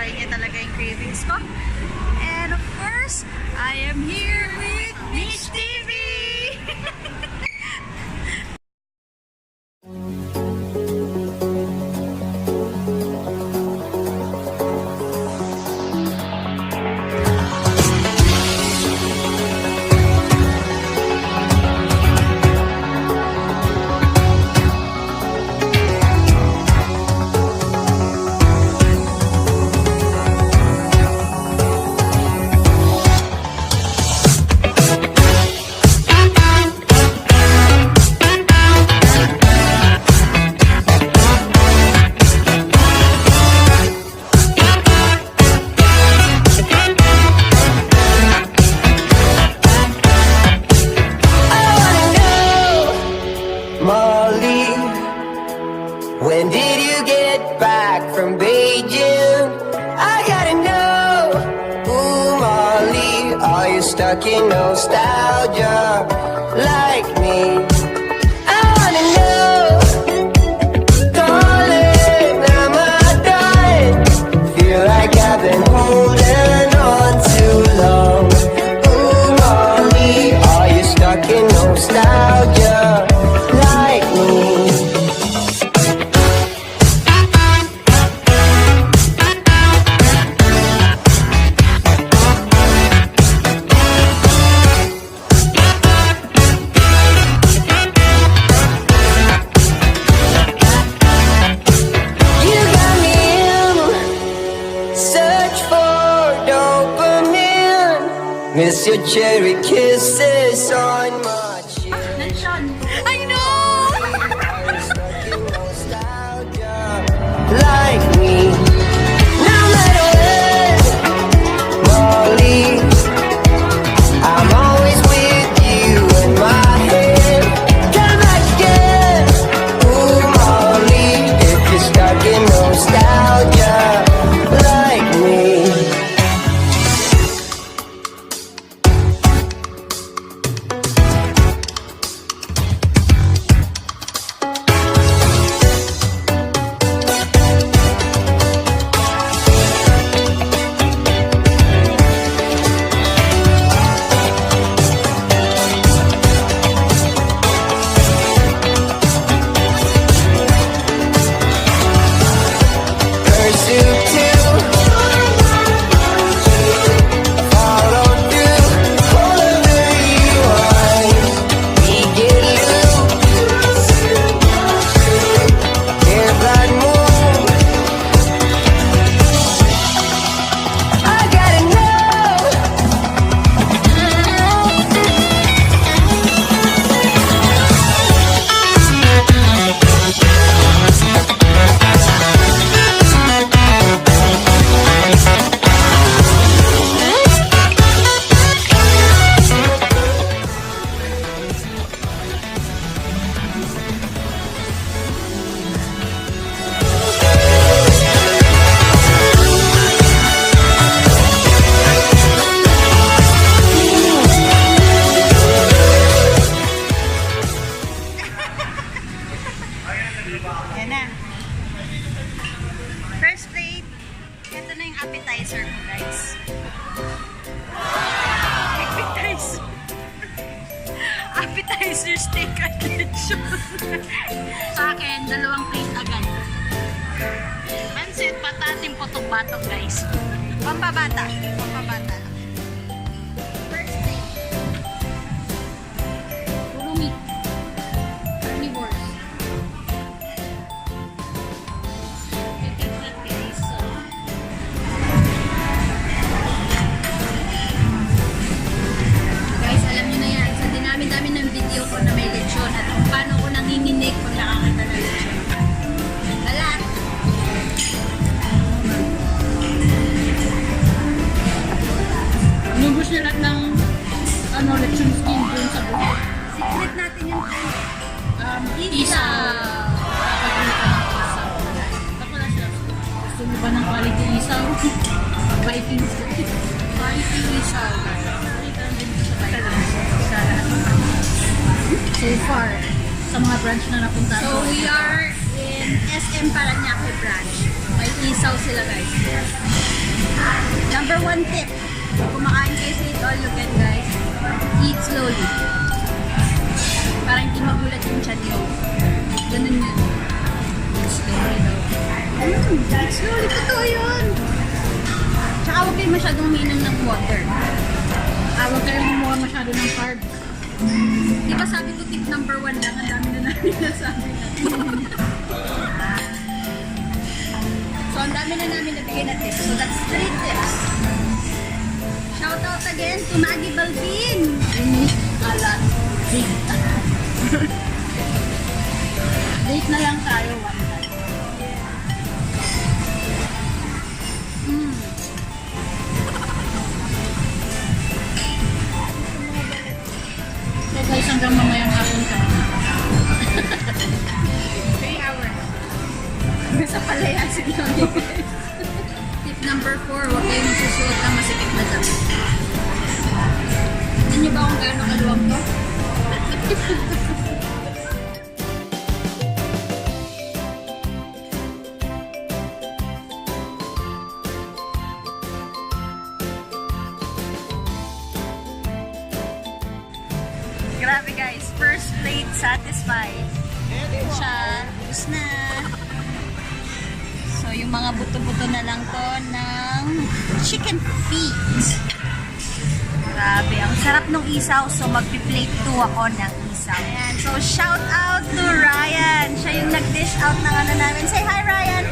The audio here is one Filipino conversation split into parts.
na-satisfy niya talaga yung cravings ko. And of course, I am here with Mitch TV! When did you get back from Beijing? I gotta know. Ooh, Molly, are you stuck in nostalgia like me? I wanna know. Darling, am I done? Feel like I've been holding on too long. Ooh, Molly, are you stuck in nostalgia like me? Miss your cherry kisses on my cheek. I know! Like me. No matter when, Molly, I'm always with you in my head. Come back again. Ooh, Molly, if you're stuck in nostalgia like me. Yan na. First plate. Ito na yung appetizer ko, guys. Appetizer. Appetizer steak at lechon. Sa akin, 2 plate agad. Pansit, patating potong-batok, guys. Pampabata. Pampabata. First plate. Puro meat. Carnivores. ba ng quality isaw? Vikings. Quality isaw. So far, sa mga branch na napunta. So we are in SM Paranaque branch. May May isaw sila guys. Number 1 tip. Kumakain kayo sa Eat All You Can guys. Eat slowly. Para hindi magulat yung chan nyo. Ganun yun. Eat slowly daw. Eat slowly. Totoo yun. Tsaka huwag kayo masyadong uminom ng water. Huwag kayong kumuha masyado ng carb. Di ba sabi ko tip number 1 lang, ang dami na namin nasabi natin. So, ang dami na namin nabigay na tips. So, that's 3 tips. Shout out again to Maggie Balvin. Unique, alat, big. Date na lang tayo, one time. So guys, hanggang mamayang hapon ka. 3 hours. Sa palayan si Tip number 4, huwag kayong susuot ng masikip na damit. Tignan niyo ba kung gaano kaluwag to? Grabe guys, first plate satisfied. Ayan siya, tapos na. So yung mga buto-buto na lang to ng chicken feet. Grabe, ang sarap ng isaw. So magpi-plate 2 ako ng isaw. Ayan, so shout out to Ryan. Siya yung nag-dish out ng ano namin. Say hi Ryan!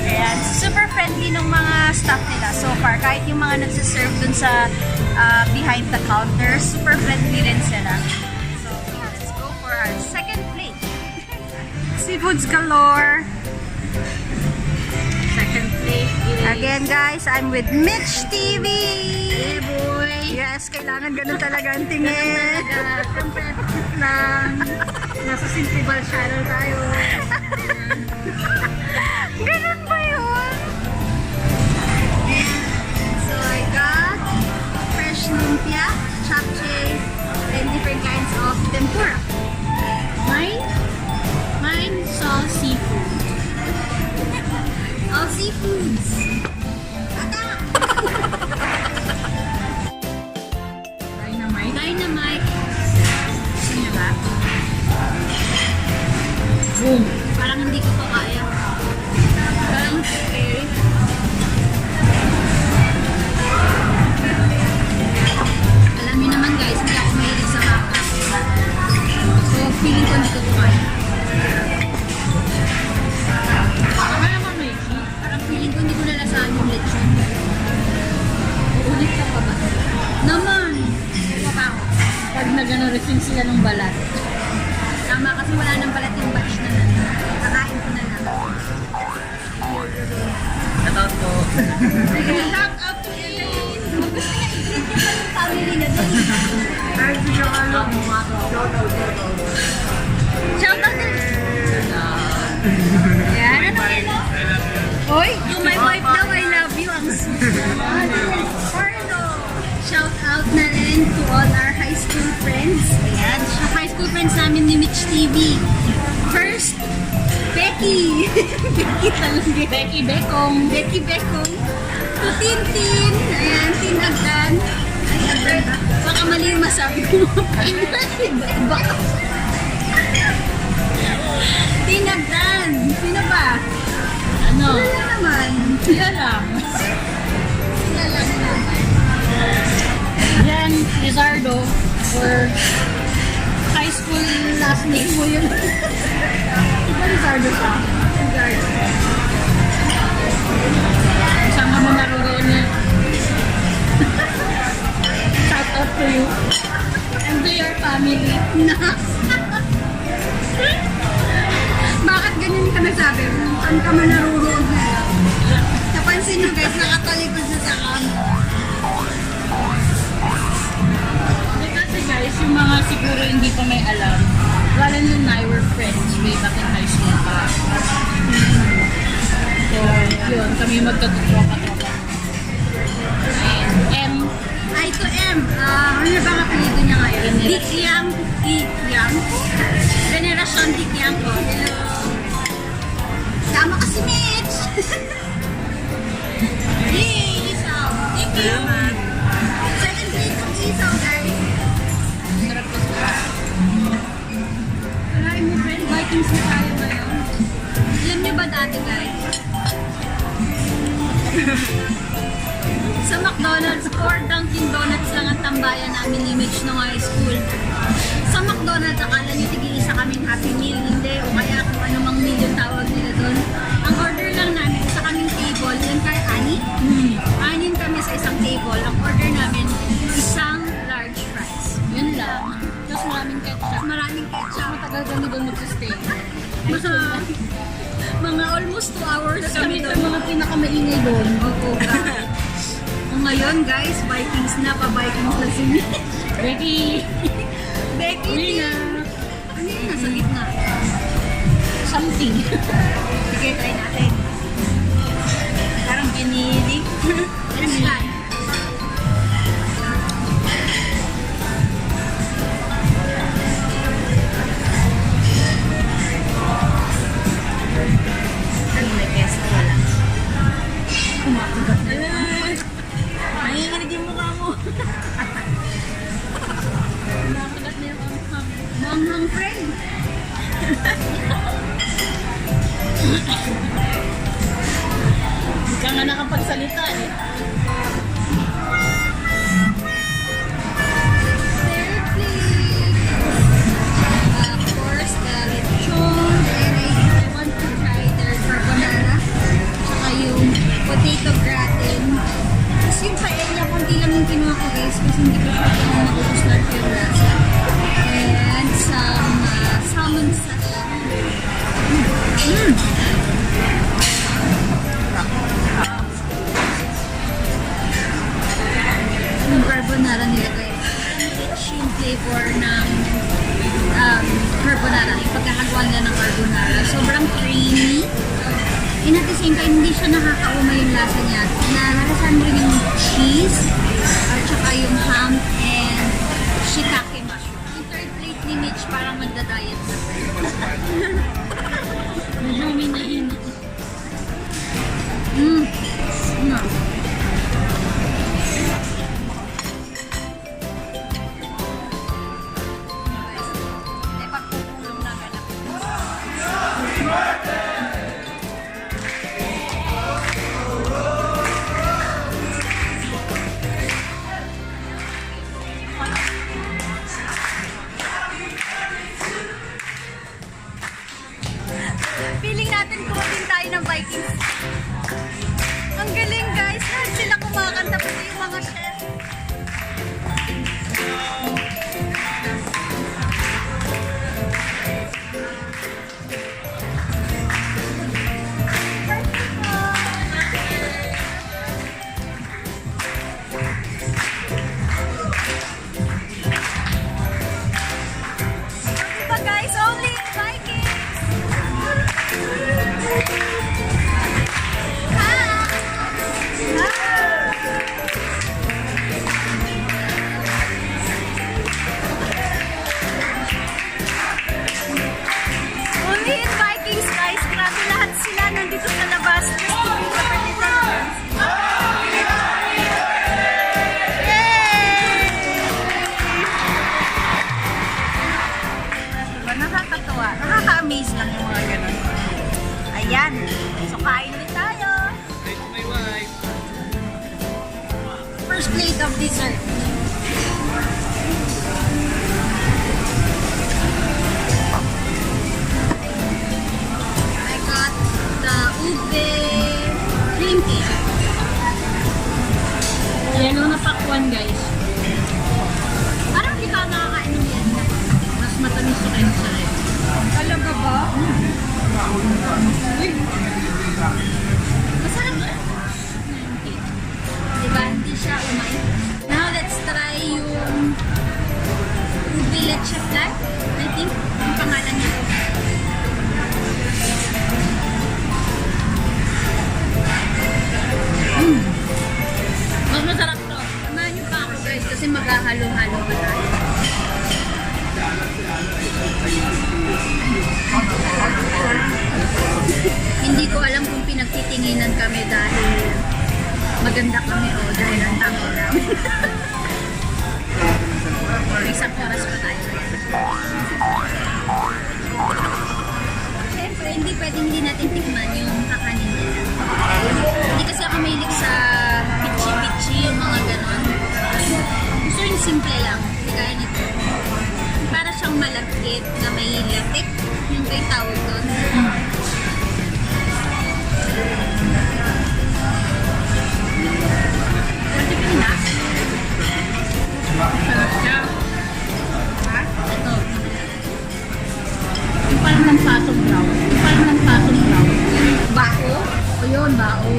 Ayan, super friendly ng mga staff nila so far. Kahit yung mga nagsiserve dun sa behind the counter, super friendly rin sila. So, let's go for our second plate. Seafoods galore. Second plate. Again guys, I'm with Mitch TV. Hey boy! Yes, kailangan ganun talaga ang tingin. Competitive lang. Nasa Simple Channel tayo. Ganun ba yun? So I got fresh lumpia, japchae, and different kinds of tempura. Mine saw seafood. All seafoods. Dynamite. Gusto niyo ba? Boom! Parang hindi ko pa kaya. Parang scary. Alam niyo naman guys, hindi ako mahilig sa maka. So, feeling ko hindi ko kaya. Kaya naman may Parang feeling ko hindi ko nalasahan yung lechon. Ulit ka pa ba? Naman! Hindi pa ako. pag nag-refill sila ng balat. Tama kasi wala nang balat yung batch na nan. Kakain ko na lang. Shout out po. Shout out to Elaine! Gusto niya i-greet niya pa yung family na din. Shout out to Yan, ano yun? Oy, to my wife daw, I love you. Ang Pardo. Shout out na rin to all our high school friends. Ayan, high school friends namin ni Mitch TV. First, Becky. Becky talaga. Becky Bekong. Becky Bekong. To Tintin. Ayan, Tinagdan. Ay, Agdan ba? Baka mali yung masabi ko. Baka. Tinagdan. Sino ba? Ano? Sila naman. Sila lang. Sila lang naman. Yan, Lizardo. Or high school last name mo yun. Diba Lizardo siya? Lizardo. Saan ka mo naroon niya? Shout out to you. And to your family. Bakit ganyan ka nasabi? Saan ka man naruroon na lang? Napansin nyo guys, nakatalikod siya sa camera. Kasi guys, yung mga siguro hindi pa may alam, Roland and I were friends way back in high school pa. So, yun, kami magkatutropa-tropa. And I to M. Ano ba ang apelido niya ngayon? Dikyang. Dikyang. Generasyon Dikyang ko. Hello. Sama ka si Mitch! Yay! Isaw! Thank you! Salamat! Second plate ng isaw, guys! Sarap ko sa Kalahin mo, friend, Vikings na tayo ngayon. Alam niyo ba dati, guys? Sa McDonald's or Dunkin' Donuts lang ang tambayan namin ni Mitch nung high school. Sa McDonald's, akala niyo tig-isa kaming Happy Meal, hindi, o kaya kung anumang meal yung tawag nila doon. Ang order lang namin sa kaming table, yan kaya ani? Anin kami sa isang table. Ang order namin, isang large fries. Yun lang. Tapos maraming ketchup. Maraming ketchup. Matagal kami doon mag-stay. Mga almost 2 hours Kami sa doon. mga pinakamaingay doon. Oo, guys. Ngayon, guys, Vikings na, pa-Vikings na si Mitch. Becky! Becky! Uwi na. Ano yun? Nasa gitna. Something. Sige, try natin. Parang ginilig. Let's try. Ano may pesto wala? Kumakagat na lang. Nanginginig yung mukha mo. Nakakagat na yung anghang. Manghang friend. Hindi ka nga nakapagsalita eh. Third plate. Of course, the lechon. And I want to try their carbonara. Saka yung potato gratin. Tapos yung paella, konti lang yung kinuha ko guys. Kasi hindi ko siya kung mag-start yung lasa. And some salmon sashimi. Yung carbonara nila guys. Rich yung flavor ng carbonara. Yung pagkakagawa nila ng carbonara. Sobrang creamy. And at the same time, hindi siya nakakauma yung lasa niya. Nalalasan rin yung cheese at saka yung ham and shiitake mushroom. Yung third plate ni Mitch parang magda-diet na. Medyo minahin. Pagpupulong na ganap. Feeling natin kumain tayo ng Vikings. Ang galing guys. Lahat sila kumakanta pati yung mga chef. Diba guys? Only in Vikings! Only in Vikings guys, grabe lahat sila nandito sa labas. Just to be represented. Diba, nakakatawa. Nakaka-amaze lang yung mga ganun. Ayan. So, kain ulit tayo. First plate of dessert. I got the ube cream cake. Yellow na pakwan guys. Parang hindi ka nakakain ng yan. Mas matamis sa kayo sa rin. Talaga ba? Masarap ba? Diba? Hindi siya umay. Now, let's try yung ube leche flan. I think, yung pangalan niya. Mas masarap to. Samahan niyo pa ako guys kasi maghahalo-halo pa tayo. Hindi ko alam kung pinagtitinginan kami dahil maganda kami o dahil ang tango namin. Isang oras pa tayo. Siyempre, hindi pwedeng hindi natin tikman yung kakanin nila. Hindi kasi ako mahilig sa pichi-pichi, yung mga ganon. Gusto yung simple lang. Kaya nito. Para siyang malagkit na may latik. Yung kay tawag doon. Pwede ba nila? Sarap siya. Ha? Ito. Yung parang lampasong brown. Yung parang lampasong brown. Bao? O yun, bao.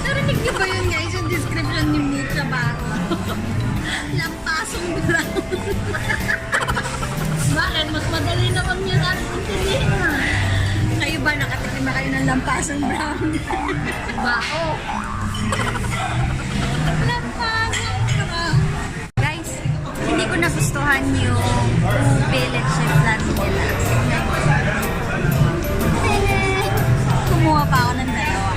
Narinig niyo ba yun guys? Yung description ni Mitch sa bao. Lampasong brown. Bakit? Mas madali naman yun natin intindihin na. Kayo ba nakatikim na kayo ng lampasong brown? Bao. Lampasong brown. Guys, hindi ko nagustuhan yung pellet chef flan nila. Kumuha pa ako ng dalawa.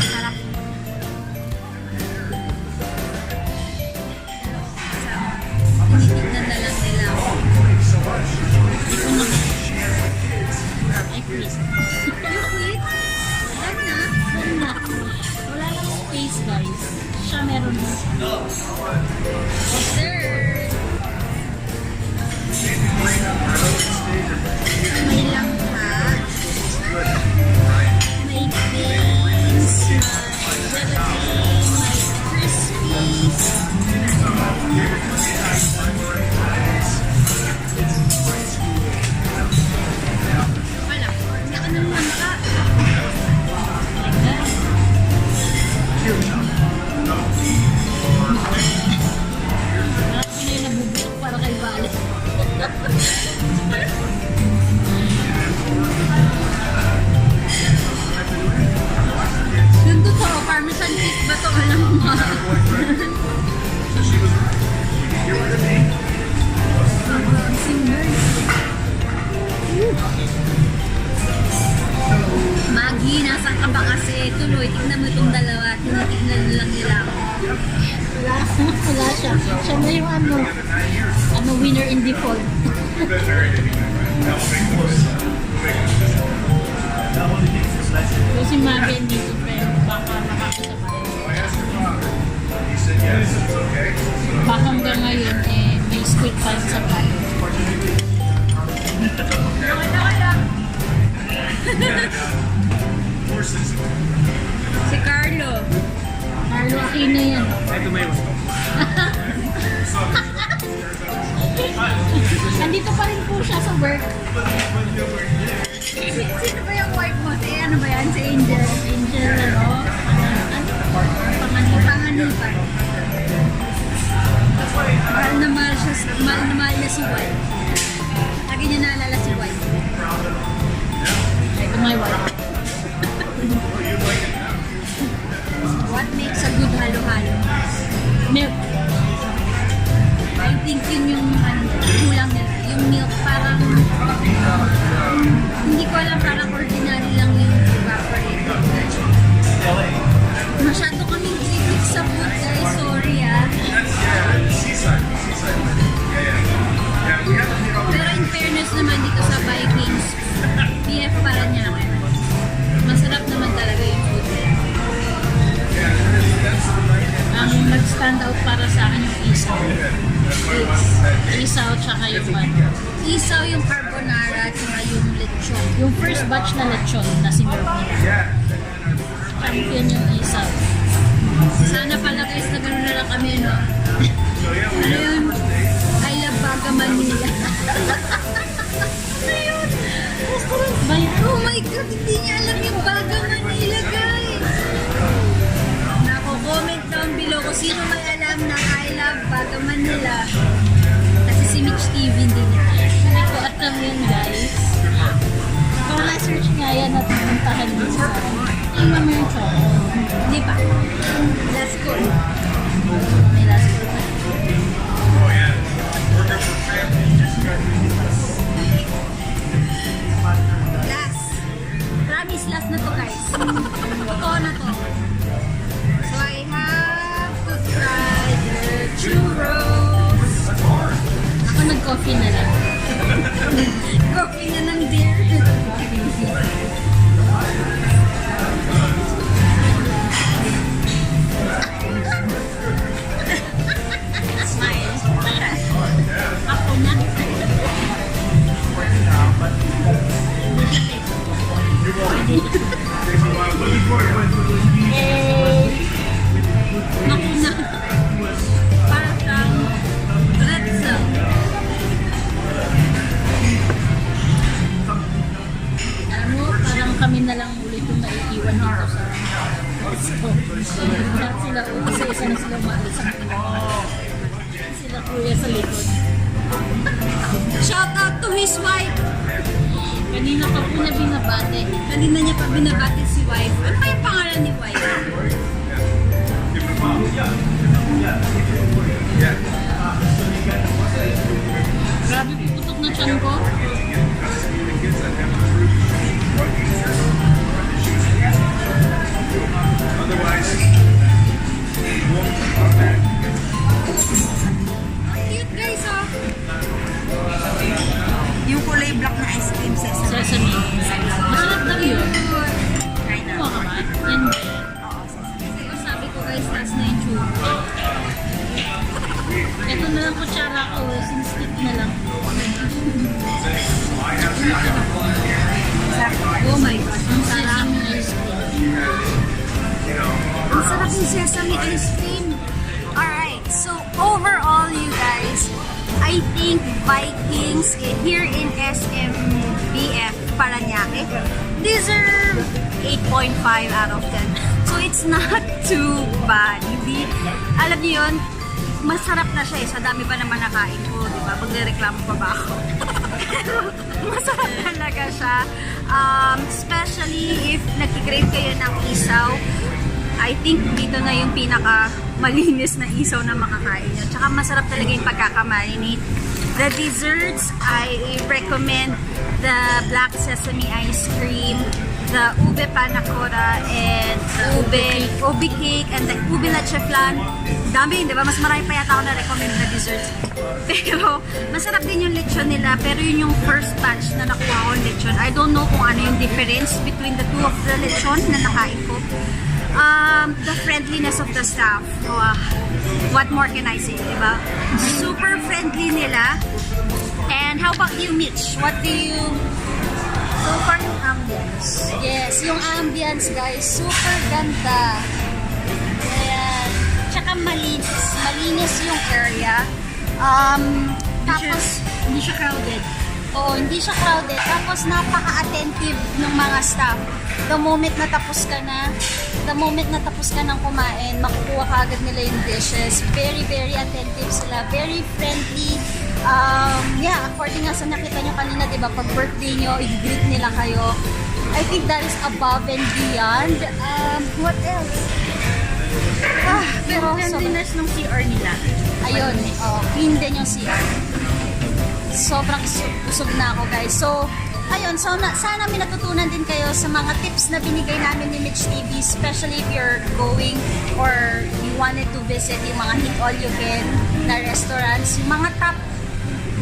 Sarap. Tinitignan na lang nila ako. Ay, Chris. You quit? Wag na. Wala na. Wala lang space, guys. Siya meron na. Dessert. May langka. May beans. May gelatin. May crispies. Wala. Naka ng langka. Parang Pinoy nabubutok para kay Vale. Yung totoo, parmesan cheese ba ito? Alam mo. Maggie, nasan ka ba kasi? Tuloy, tignan mo itong dalawa. Tinitignan na lang nila ako. Wala siya. Siya na yung winner in default. So si Maggie dito pero baka makakasabay. Baka hanggang ngayon may squid time sa bayo. Si Carlo. Carlo Aquino yan. Nandito pa rin po siya sa work. Sino ba yung wife mo? Ano ba yan? Si Angel. Angel, ano? Panganipan. Mahal na mahal siya. Mahal na mahal niya si wife. Lagi niya naalala si wife. Like my wife. What makes a good halo-halo? Milk. I think yun yung kulang nila. Yung milk parang hindi ko alam, parang ordinary lang yung evaporated. Masyado kaming kritik sa food guys. Sorry ah. Pero in fairness naman dito sa Vikings, BF para niya naman. Masarap naman talaga yung food nila. Ang nag-stand out para sa akin yung isaw. Isaw tsaka yung ano. Isaw yung carbonara at saka yung lechon. Yung first batch na lechon na sinurf nila. Champion yung isaw. Sana pala guys na gano'n na lang kami, no? Ano yun? I love Baga Manila. Ano yun? Restaurant ba yan? Oh my God, hindi niya alam yung Baga Manila, guys. Nako-comment down below kung sino may alam na I love Baga Manila. Kasi si Mitch TV hindi niya. Hindi ko alam yun, guys. Kung na-search nga yan at puntahan din sa tingnan mo yung choco. Hindi pa. Last call. May last call. kami na lang ulit yung naiiwan dito sa lahat sila, kasi isa na sila umalis sa kanila. Sila kuya sa likod. Shout out to his wife. Kanina pa po na binabate. Kanina niya pa binabati si wife. Ano pa yung pangalan ni wife? Grabe po putok na tiyan ko. Cute guys, oh. Yung kulay black na ice cream sesame. Sesame. Masarap lang yun. Try na. Kuha ka ba? Yan ba? Kasi sabi ko guys, taas na yung chupa. Ito na lang kutsara ko. Since stick na lang. Oh my gosh, ang sarap. Sesame ice cream. Ang sarap yung sesame ice cream. Alright, so overall you guys, I think Vikings here in SMBF Paranaque deserve 8.5 out of 10. So it's not too bad. Hindi, alam niyo yun, masarap na siya eh. Sa dami pa naman nakain ko, di ba? Magrereklamo pa ba ako? Masarap talaga siya. Especially if nag-crave kayo ng isaw, I think dito na yung pinaka malinis na isaw na makakain nyo. Tsaka masarap talaga yung pagkakamarinate. The desserts, I recommend the black sesame ice cream, the ube panna cotta, and ube cake, and the ube leche flan. Dami, di ba? Mas marami pa yata ako na-recommend na desserts. Pero, masarap din yung lechon nila. Pero yun yung first batch na nakuha ko lechon. I don't know kung ano yung difference between the two of the lechon na nakain ko. The friendliness of the staff. What more can I say, di ba? Super friendly nila. And how about you, Mitch? What do you... So far yung ambience. Yes, yung ambience guys, super ganda. Ayan. Tsaka malinis. Malinis yung area. Tapos, Hindi siya crowded. oo, hindi siya crowded. Tapos, napaka-attentive ng mga staff. The moment na tapos ka ng kumain, makukuha ka agad nila yung dishes. Very, very attentive sila. Very friendly. Yeah, according nga sa nakita nyo kanina, di ba, pag birthday nyo, i-greet nila kayo. I think that is above and beyond. What else? Pero Friendliness ng CR nila. ayun, clean din yung CR. Sobrang busog na ako guys. So, ayun, so sana may natutunan din kayo sa mga tips na binigay namin ni Mitch TV, especially if you're going or you wanted to visit yung mga eat all you can na restaurants, yung mga top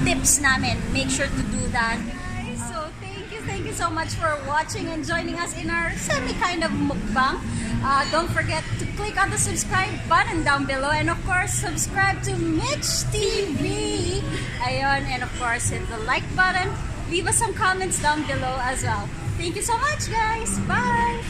tips namin. Make sure to do that. So, thank you so much for watching and joining us in our semi-kind of mukbang. Don't forget to click on the subscribe button down below, and of course, subscribe to Mitch TV. Ayun, and of course, hit the like button. Leave us some comments down below as well. Thank you so much, guys. Bye!